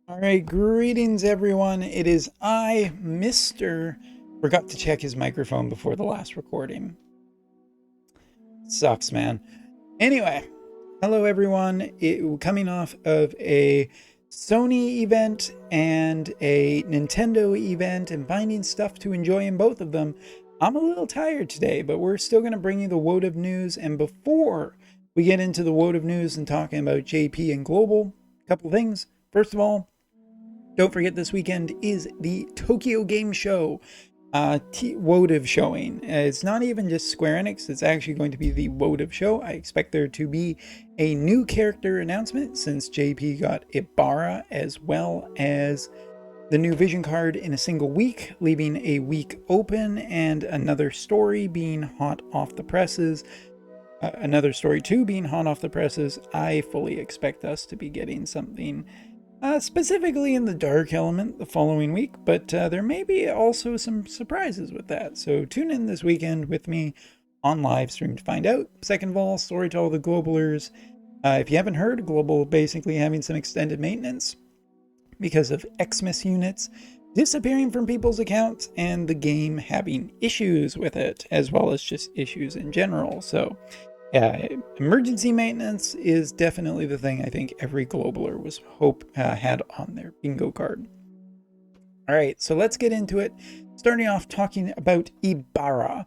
All right, greetings everyone. It is I, Mr. Forgot to check his microphone before the last recording. Sucks, man. Anyway, hello everyone. Coming off of a Sony event and a Nintendo event and finding stuff to enjoy in both of them, I'm a little tired today, but we're still going to bring you the Wotv news. And before we get into the Wotv news and talking about JP and Global, a couple things. First of all, don't forget this weekend is the Tokyo Game Show Wotv showing. It's not even just Square Enix, it's actually going to be the Wotv show. I expect there to be a new character announcement since JP got Ibara as well as the new vision card in a single week, leaving a week open and another story being hot off the presses. Another story too being hot off the presses. I fully expect us to be getting something specifically in the dark element the following week, but there may be also some surprises with that. So tune in this weekend with me on live stream to find out. Second of all, sorry to all the Globalers. If you haven't heard, Global basically having some extended maintenance because of Xmas units disappearing from people's accounts and the game having issues with it, as well as just issues in general. So emergency maintenance is definitely the thing I think every Globaler was had on their bingo card. All right, so let's get into it. Starting off talking about Ibara,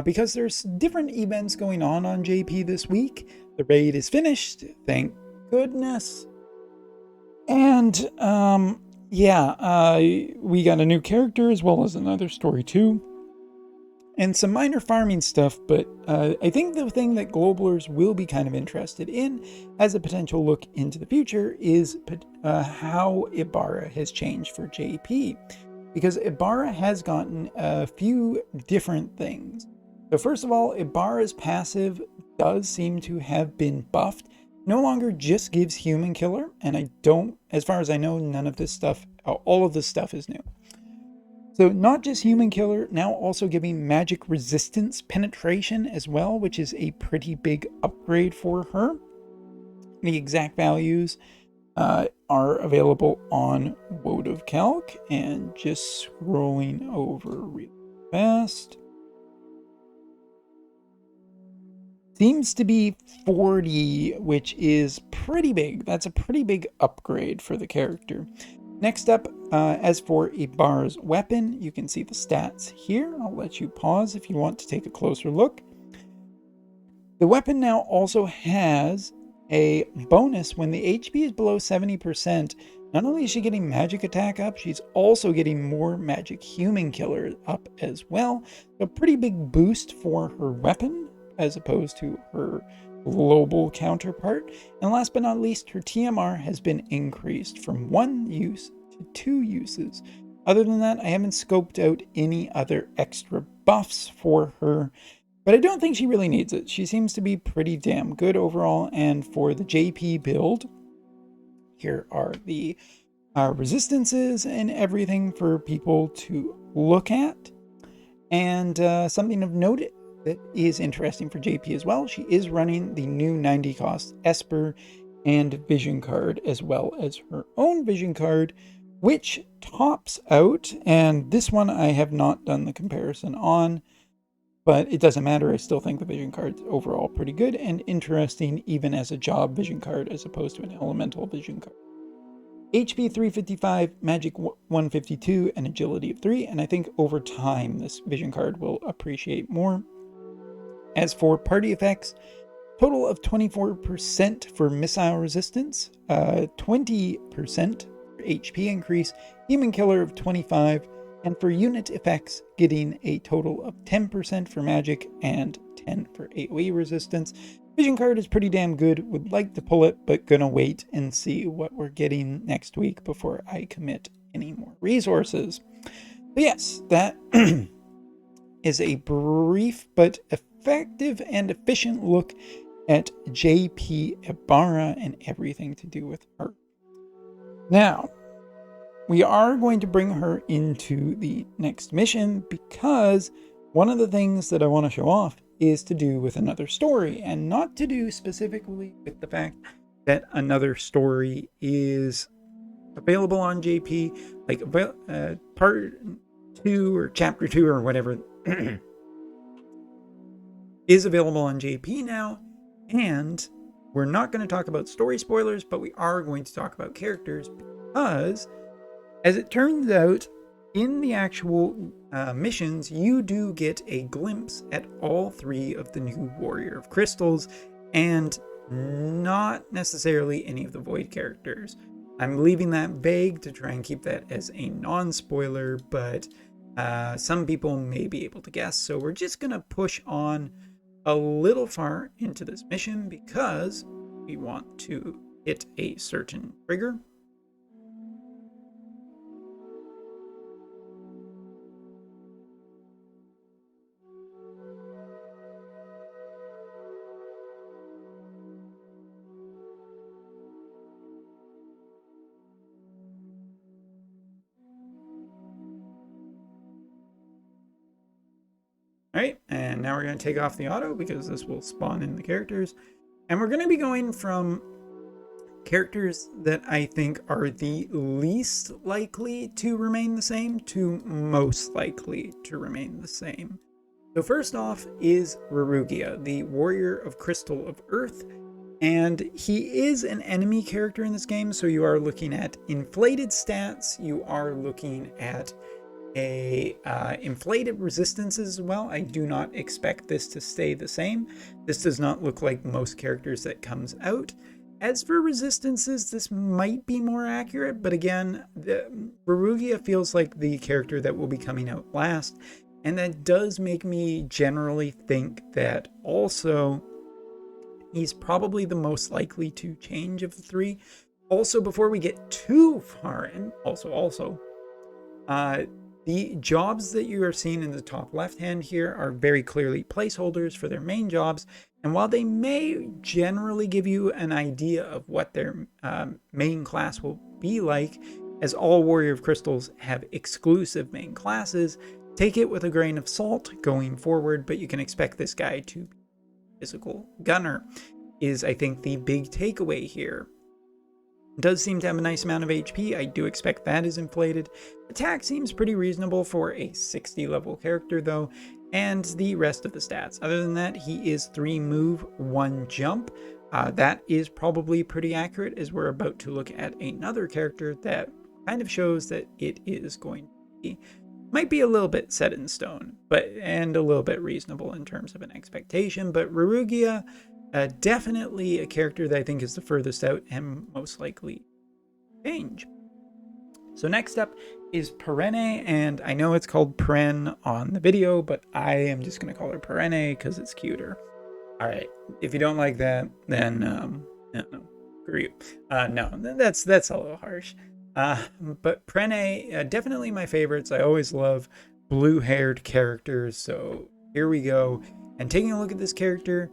because there's different events going on JP this week. The raid is finished, thank goodness. And we got a new character as well as another story too. And some minor farming stuff, but I think the thing that Globalers will be kind of interested in as a potential look into the future is how Ibara has changed for JP. Because Ibara has gotten a few different things. So first of all, Ibara's passive does seem to have been buffed. No longer just gives human killer, and as far as I know, none of this stuff, all of this stuff is new. So not just human killer, now also giving magic resistance penetration as well, which is a pretty big upgrade for her. The exact values are available on Wotv Calc, and just scrolling over real fast. Seems to be 40, which is pretty big. That's a pretty big upgrade for the character. Next up, as for Ibara's weapon, you can see the stats here. I'll let you pause if you want to take a closer look. The weapon now also has a bonus when the HP is below 70%. Not only is she getting magic attack up, she's also getting more magic human killer up as well. A pretty big boost for her weapon as opposed to her global counterpart. And last but not least, her TMR has been increased from 1 use to 2 uses. Other than that, I haven't scoped out any other extra buffs for her, but I don't think she really needs it. She seems to be pretty damn good overall. And for the JP build, here are the resistances and everything for people to look at. And something of note that is interesting for JP as well, she is running the new 90 cost Esper and vision card, as well as her own vision card, which tops out, and this one I have not done the comparison on, but it doesn't matter. I still think the vision card's overall pretty good and interesting, even as a job vision card as opposed to an elemental vision card. HP 355, Magic 152, and Agility of 3, and I think over time this vision card will appreciate more. As for party effects, total of 24% for missile resistance, 20% for HP increase, human killer of 25%, and for unit effects, getting a total of 10% for magic and 10% for AoE resistance. Vision card is pretty damn good. Would like to pull it, but gonna wait and see what we're getting next week before I commit any more resources. But yes, that is a brief but effective and efficient look at JP Ibara and everything to do with her. Now, we are going to bring her into the next mission because one of the things that I want to show off is to do with another story, and not to do specifically with the fact that another story is available on JP, like part 2 or chapter 2 or whatever is available on JP now. And we're not going to talk about story spoilers, but we are going to talk about characters because, as it turns out, in the actual missions, you do get a glimpse at all 3 of the new Warrior of Crystals, and not necessarily any of the Void characters. I'm leaving that vague to try and keep that as a non-spoiler, but some people may be able to guess, so we're just going to push on a little far into this mission because we want to hit a certain trigger. All right, and now we're going to take off the auto because this will spawn in the characters. And we're going to be going from characters that I think are the least likely to remain the same to most likely to remain the same. So first off is Rurugia, the Warrior of Crystal of Earth. And he is an enemy character in this game, so you are looking at inflated stats, you are looking at inflated resistances as well. I do not expect this to stay the same. This does not look like most characters that comes out. As for resistances, this might be more accurate, but again, Rurugia feels like the character that will be coming out last, and that does make me generally think that also he's probably the most likely to change of the 3. Also, before we get too far, and the jobs that you are seeing in the top left hand here are very clearly placeholders for their main jobs. And while they may generally give you an idea of what their main class will be like, as all Warrior of Crystals have exclusive main classes, take it with a grain of salt going forward, but you can expect this guy to be physical gunner, is I think the big takeaway here. Does seem to have a nice amount of HP. I do expect that is inflated. Attack seems pretty reasonable for a 60 level character though, and the rest of the stats. Other than that, he is 3 move, 1 jump. That is probably pretty accurate, as we're about to look at another character that kind of shows that it is going to be, might be a little bit set in stone, and a little bit reasonable in terms of an expectation. But Rurugia, definitely a character that I think is the furthest out and most likely change. So next up is Perene, and I know it's called Perene on the video, but I am just going to call her Perene because it's cuter. All right, if you don't like that, then no, screw you. No, that's a little harsh. But Perene, definitely my favorites. I always love blue-haired characters, so here we go. And taking a look at this character,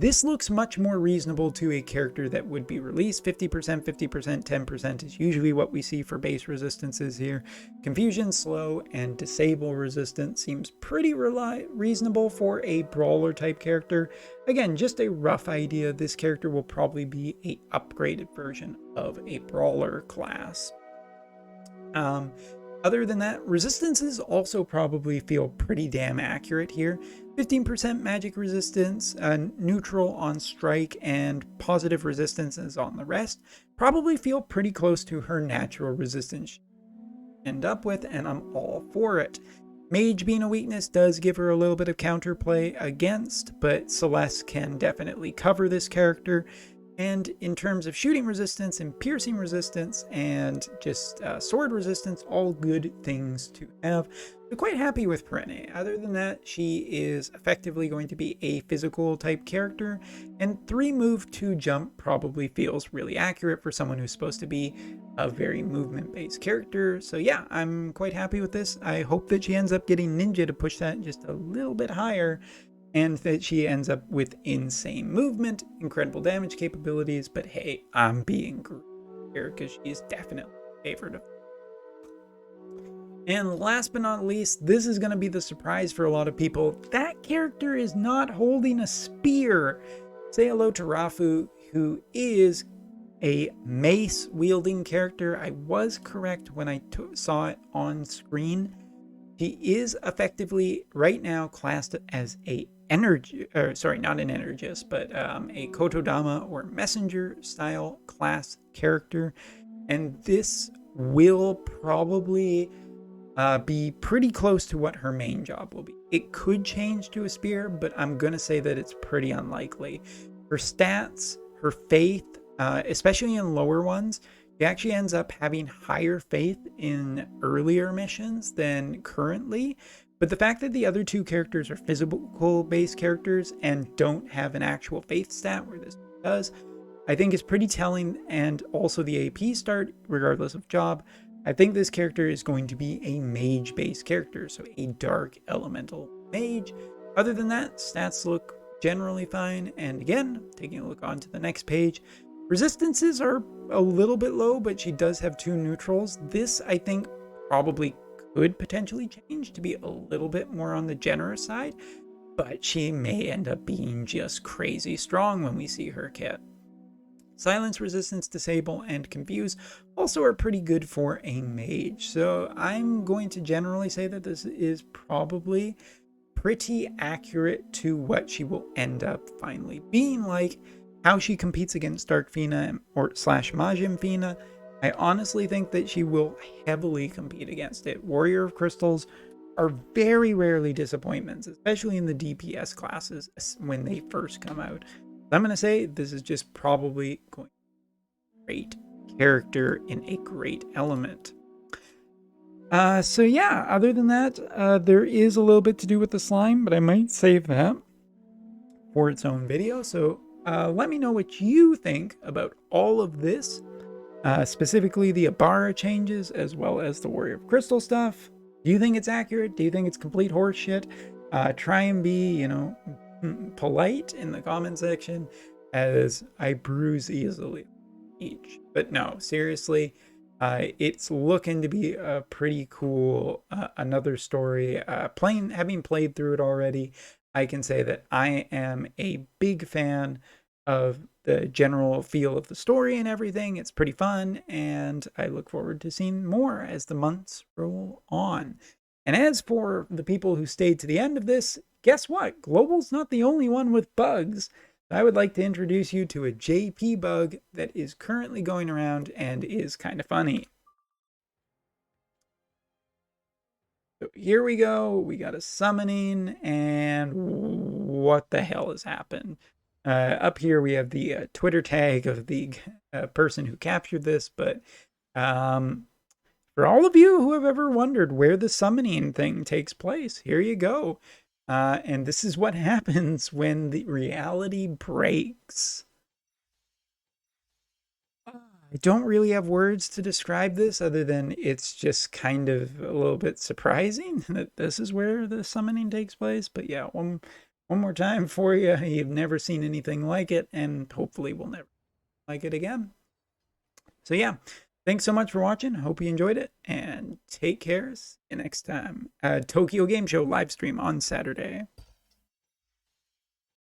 this looks much more reasonable to a character that would be released. 50%, 50%, 10% is usually what we see for base resistances here. Confusion, slow, and disable resistance seems pretty reasonable for a brawler type character. Again, just a rough idea. This character will probably be a upgraded version of a brawler class. Other than that, resistances also probably feel pretty damn accurate here. 15% magic resistance, neutral on strike, and positive resistances on the rest probably feel pretty close to her natural resistance end up with, and I'm all for it. Mage being a weakness does give her a little bit of counterplay against, but Celeste can definitely cover this character. And in terms of shooting resistance and piercing resistance and just sword resistance, all good things to have. I'm quite happy with Perene. Other than that, she is effectively going to be a physical type character, and 3 move 2 jump probably feels really accurate for someone who's supposed to be a very movement based character. So yeah, I'm quite happy with this. I hope that she ends up getting Ninja to push that just a little bit higher, and that she ends up with insane movement, incredible damage capabilities. But hey, I'm being greedy here because she's definitely a favorite of. And last but not least, this is going to be the surprise for a lot of people. That character is not holding a spear. Say hello to Rafu, who is a mace wielding character. I was correct when I saw it on screen. She is effectively right now classed as a energy, or sorry, not an energist, but a Kotodama or messenger style class character. And this will probably be pretty close to what her main job will be. It could change to a spear, but I'm going to say that it's pretty unlikely. Her stats, her faith, especially in lower ones, she actually ends up having higher faith in earlier missions than currently. But the fact that the other two characters are physical based characters and don't have an actual faith stat where this does, I think is pretty telling. And also the AP start, regardless of job, I think this character is going to be a mage based character, so a dark elemental mage. Other than that, stats look generally fine. And again, taking a look onto the next page, resistances are a little bit low, but she does have 2 neutrals. This, I think, probably could potentially change to be a little bit more on the generous side, but she may end up being just crazy strong when we see her kit. Silence, resistance, disable, and confuse also are pretty good for a mage. So I'm going to generally say that this is probably pretty accurate to what she will end up finally being like. How she competes against Dark Fina or slash Majin Fina, I honestly think that she will heavily compete against it. Warrior of Crystals are very rarely disappointments, especially in the DPS classes when they first come out. I'm going to say this is just probably going to be a great character in a great element. So yeah, other than that, there is a little bit to do with the slime, but I might save that for its own video. So let me know what you think about all of this, specifically the Ibara changes as well as the Warrior of Crystal stuff. Do you think it's accurate? Do you think it's complete horseshit? Try and be, polite in the comment section, as I bruise easily each. But no, seriously, it's looking to be a pretty cool another story. Having played through it already, I can say that I am a big fan of the general feel of the story and everything. It's pretty fun, and I look forward to seeing more as the months roll on. And as for the people who stayed to the end of this, guess what? Global's not the only one with bugs. I would like to introduce you to a JP bug that is currently going around and is kind of funny. So here we go. We got a summoning, and what the hell has happened? Up here we have the Twitter tag of the person who captured this, but for all of you who have ever wondered where the summoning thing takes place, here you go. And this is what happens when the reality breaks. I don't really have words to describe this other than it's just kind of a little bit surprising that this is where the summoning takes place. But yeah, one more time for you. You've never seen anything like it, and hopefully we'll never like it again. So yeah, thanks so much for watching. Hope you enjoyed it, and take care. See you next time. Tokyo Game Show live stream on Saturday.